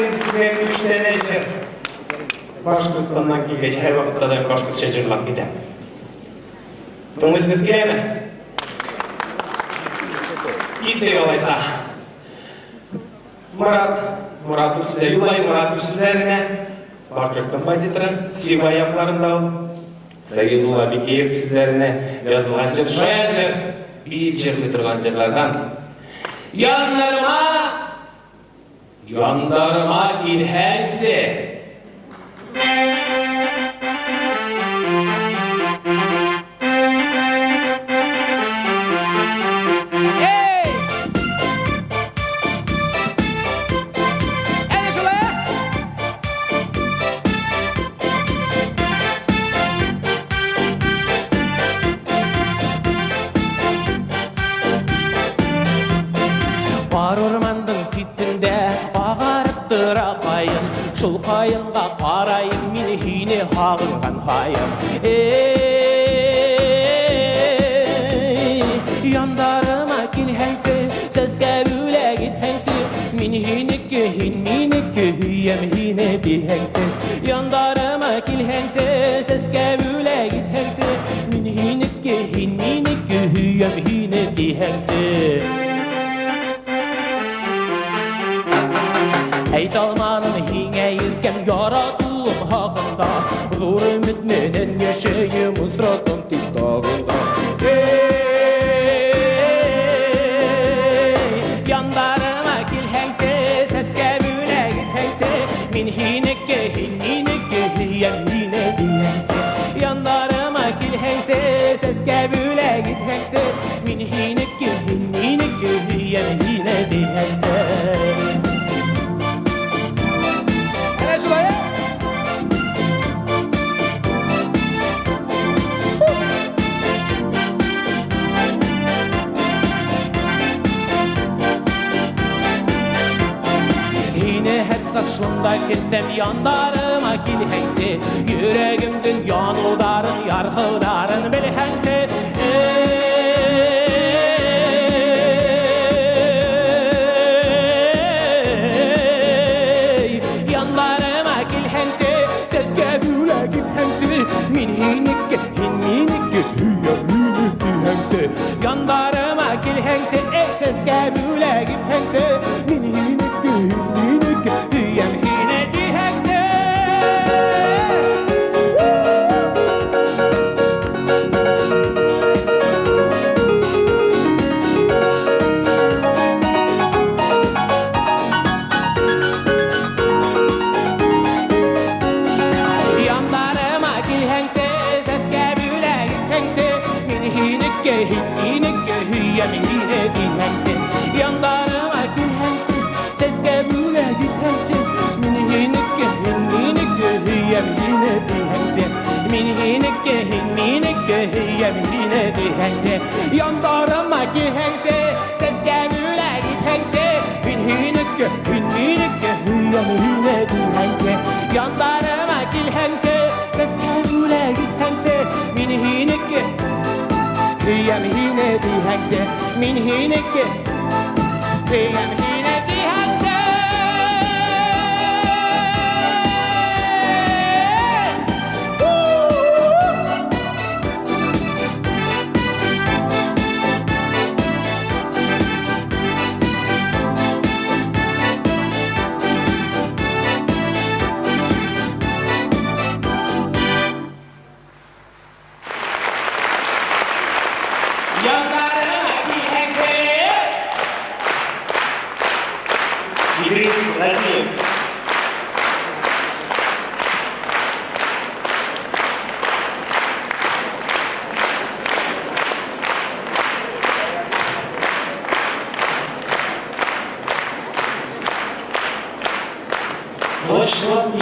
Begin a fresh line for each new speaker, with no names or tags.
endi sizlerge 3 tane eşer. Başkırtstandan kelgeç, her vaqtda da başkırtça jırlap gidem. To'ngizingizga kelemi? Gittik olaysa. Murat sizler, Yulay Murat sizlerine. Başkırttan kompozitoru, Siva yaplarında ol. Sayidullah Bikeyev sizlerine yazılan jır, şoyan jır, bir jırlı turgan jırlardan. Yandarıma kilhensi.
Var ormandın sitinde ağarıp dıra kayın, şul kayınga qarayın mini hine hağılgan hayın. Ey, yandarıma kilhensi, sesge büle githensi, mini hinikki hin minikki hüyem hine dihensi. Yandarıma kilhensi, sesge büle githensi, mini hinikki hin minikki hüyem hine dihensi. Ey dalmanın hine yirken yaratılım hakkında, zor ümit menen yaşayım ızdratım tiktağında. Ey, yandarıma kilhensi, seske büle githensi, min hinekke hiyem hine diyensi. Yandarıma kilhensi, seske büle githensi, min hinekke hiyem hine diyensi. Şunda gitsem yandarıma kilhensi, yüreğimdin yanıdarın, yargıdarın bilhensi. Ey, yandarıma kilhensi, sesge büle githensi, min hinikki, hin minikki, hüyem hine dihensi. Yandarıma kilhensi, sesge büle githensi, min hinikki, hin minikki, hüyem hine dihensi. Yandarıma kilhensi, seske büle githensi, min hinikki, hin minikki, hüyem hine dihensi. Yandarıma kilhensi, seske büle githensi, min hinikki, hin minikki, hüyem hine dihensi. Min hinikki, hin minikki, hüyem hine dihensi. Yandarıma kilhensi, seske büle githensi, min hinikki, hin minikki, hüyem hine dihensi. Yandarıma kilhensi, seske büle githensi, min hinikki, hüyem hine dihensi. Min hinikki, hüyem hine dihensi.
Yandarıma kilhensi. İdris Aziz. Boşluğun